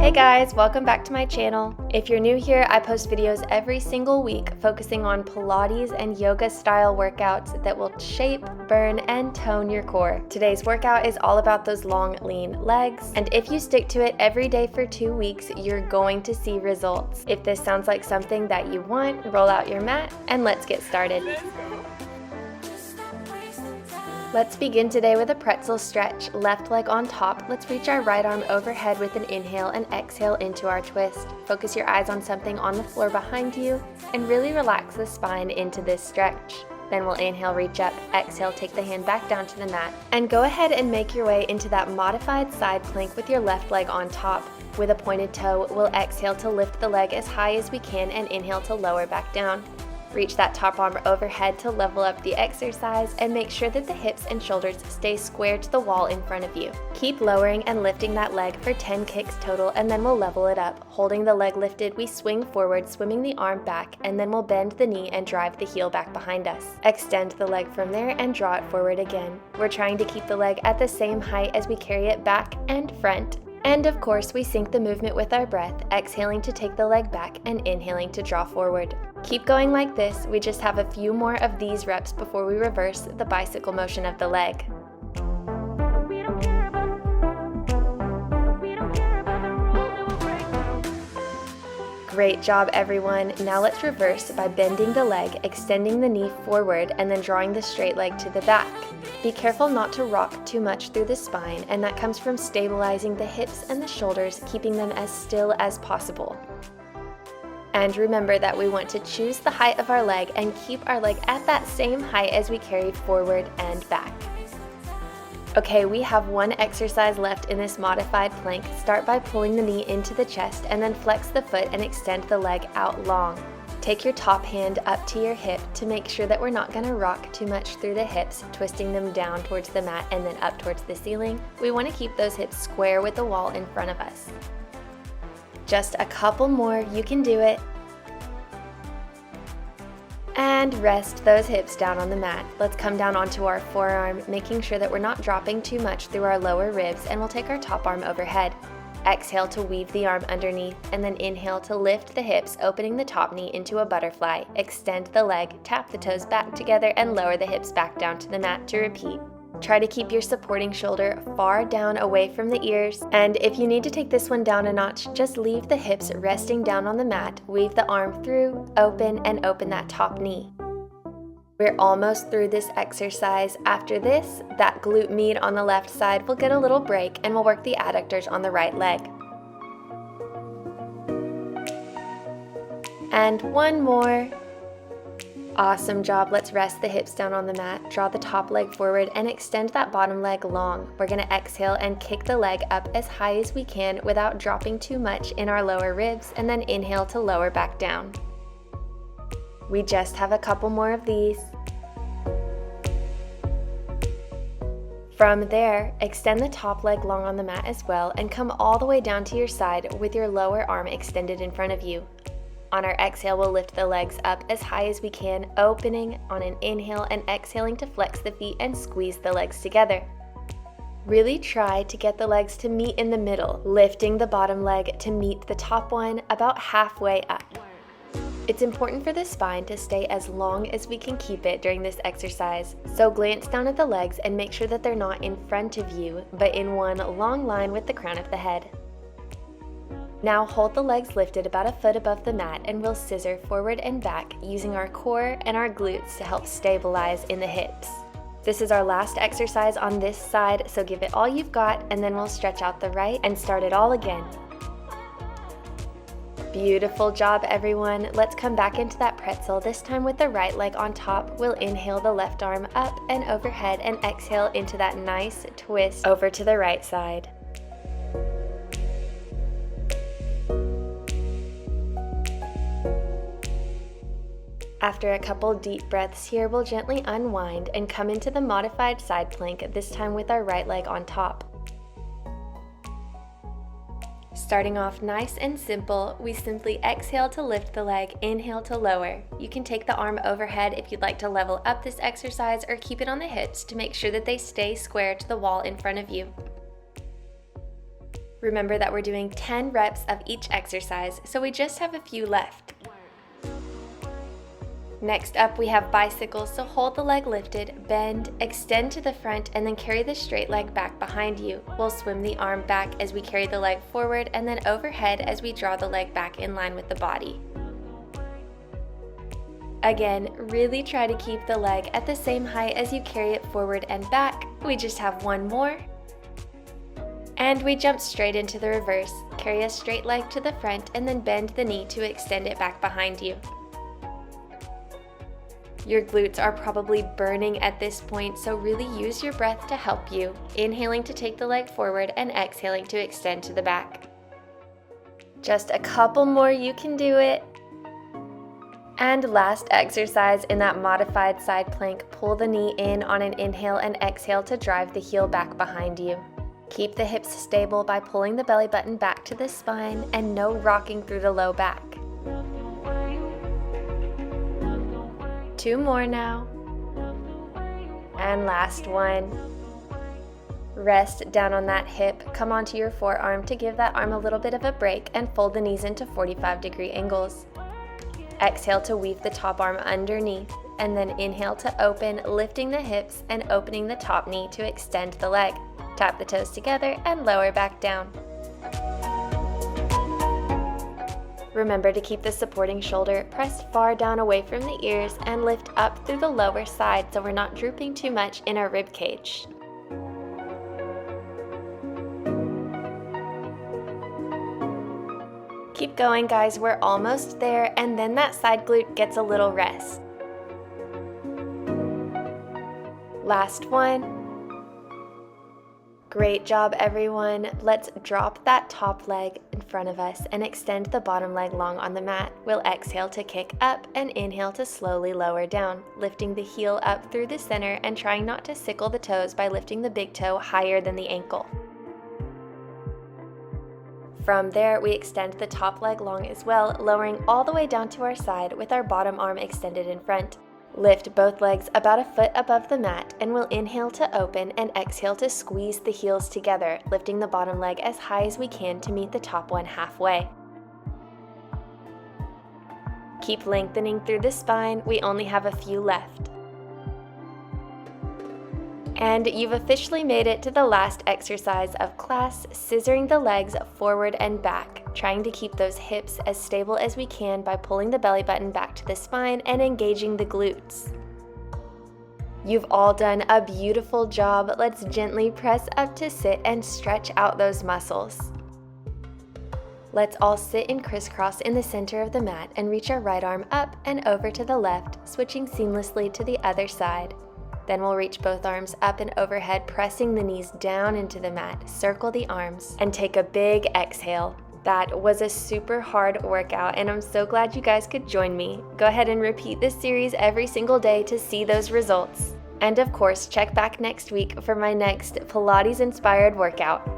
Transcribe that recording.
Hey guys, welcome back to my channel. If you're new here, I post videos every single week focusing on Pilates and yoga style workouts that will shape, burn, and tone your core. Today's workout is all about those long, lean legs, and if you stick to it every day for 2 weeks, you're going to see results. If this sounds like something that you want, roll out your mat and let's get started. Let's begin today with a pretzel stretch. Left leg on top. Let's reach our right arm overhead with an inhale and exhale into our twist. Focus your eyes on something on the floor behind you and really relax the spine into this stretch. Then we'll inhale, reach up, exhale, take the hand back down to the mat, and go ahead and make your way into that modified side plank with your left leg on top. With a pointed toe, we'll exhale to lift the leg as high as we can and inhale to lower back down. Reach that top arm overhead to level up the exercise and make sure that the hips and shoulders stay square to the wall in front of you. Keep lowering and lifting that leg for 10 kicks total, and then we'll level it up. Holding the leg lifted, we swing forward, swimming the arm back, and then we'll bend the knee and drive the heel back behind us. Extend the leg from there and draw it forward again. We're trying to keep the leg at the same height as we carry it back and front. And of course, we sync the movement with our breath, exhaling to take the leg back and inhaling to draw forward. Keep going like this. We just have a few more of these reps before we reverse the bicycle motion of the leg. Great job, everyone. Now let's reverse by bending the leg, extending the knee forward, and then drawing the straight leg to the back. Be careful not to rock too much through the spine, and that comes from stabilizing the hips and the shoulders, keeping them as still as possible. And remember that we want to choose the height of our leg and keep our leg at that same height as we carry forward and back. Okay, we have one exercise left in this modified plank. Start by pulling the knee into the chest and then flex the foot and extend the leg out long. Take your top hand up to your hip to make sure that we're not going to rock too much through the hips, twisting them down towards the mat and then up towards the ceiling. We want to keep those hips square with the wall in front of us. Just a couple more, you can do it. And rest those hips down on the mat. Let's come down onto our forearm, making sure that we're not dropping too much through our lower ribs, and we'll take our top arm overhead. Exhale to weave the arm underneath, and then inhale to lift the hips, opening the top knee into a butterfly. Extend the leg, tap the toes back together, and lower the hips back down to the mat to repeat. Try to keep your supporting shoulder far down away from the ears, and if you need to take this one down a notch, just leave the hips resting down on the mat, weave the arm through, and open that top knee. We're almost through this exercise. After this, that glute med on the left side will get a little break, and we'll work the adductors on the right leg. And one more. Awesome job. Let's rest the hips down on the mat, draw the top leg forward, and extend that bottom leg long. We're going to exhale and kick the leg up as high as we can without dropping too much in our lower ribs, and then inhale to lower back down. We just have a couple more of these. From there, extend the top leg long on the mat as well, and come all the way down to your side with your lower arm extended in front of you. On our exhale, we'll lift the legs up as high as we can, opening on an inhale and exhaling to flex the feet and squeeze the legs together. Really try to get the legs to meet in the middle, lifting the bottom leg to meet the top one about halfway up. It's important for the spine to stay as long as we can keep it during this exercise, so glance down at the legs and make sure that they're not in front of you, but in one long line with the crown of the head. Now hold the legs lifted about a foot above the mat, and we'll scissor forward and back using our core and our glutes to help stabilize in the hips. This is our last exercise on this side, so give it all you've got, and then we'll stretch out the right and start it all again. Beautiful job, everyone. Let's come back into that pretzel, this time with the right leg on top. We'll inhale the left arm up and overhead and exhale into that nice twist over to the right side. After a couple deep breaths here, we'll gently unwind and come into the modified side plank, this time with our right leg on top. Starting off nice and simple, we simply exhale to lift the leg, inhale to lower. You can take the arm overhead if you'd like to level up this exercise, or keep it on the hips to make sure that they stay square to the wall in front of you. Remember that we're doing 10 reps of each exercise, so we just have a few left. Next up, we have bicycles, so hold the leg lifted, bend, extend to the front, and then carry the straight leg back behind you. We'll swim the arm back as we carry the leg forward and then overhead as we draw the leg back in line with the body. Again, really try to keep the leg at the same height as you carry it forward and back. We just have one more. And we jump straight into the reverse. Carry a straight leg to the front and then bend the knee to extend it back behind you. Your glutes are probably burning at this point, so really use your breath to help you, inhaling to take the leg forward and exhaling to extend to the back. Just a couple more, you can do it. And last exercise in that modified side plank, pull the knee in on an inhale and exhale to drive the heel back behind you. Keep the hips stable by pulling the belly button back to the spine and no rocking through the low back. 2 more now. And last one. Rest down on that hip, come onto your forearm to give that arm a little bit of a break and fold the knees into 45-degree angles. Exhale to weave the top arm underneath, and then inhale to open, lifting the hips and opening the top knee to extend the leg. Tap the toes together and lower back down. Remember to keep the supporting shoulder pressed far down away from the ears and lift up through the lower side so we're not drooping too much in our rib cage. Keep going, guys, we're almost there, and then that side glute gets a little rest. Last one. Great job, everyone. Let's drop that top leg in front of us and extend the bottom leg long on the mat. We'll exhale to kick up and inhale to slowly lower down, lifting the heel up through the center and trying not to sickle the toes by lifting the big toe higher than the ankle. From there, we extend the top leg long as well, lowering all the way down to our side with our bottom arm extended in front. Lift both legs about a foot above the mat, and we'll inhale to open and exhale to squeeze the heels together, lifting the bottom leg as high as we can to meet the top one halfway. Keep lengthening through the spine, we only have a few left. And you've officially made it to the last exercise of class, scissoring the legs forward and back, trying to keep those hips as stable as we can by pulling the belly button back to the spine and engaging the glutes. You've all done a beautiful job. Let's gently press up to sit and stretch out those muscles. Let's all sit in crisscross in the center of the mat and reach our right arm up and over to the left, switching seamlessly to the other side. Then we'll reach both arms up and overhead, pressing the knees down into the mat, circle the arms, and take a big exhale. That was a super hard workout, and I'm so glad you guys could join me. Go ahead and repeat this series every single day to see those results. And of course, check back next week for my next Pilates-inspired workout.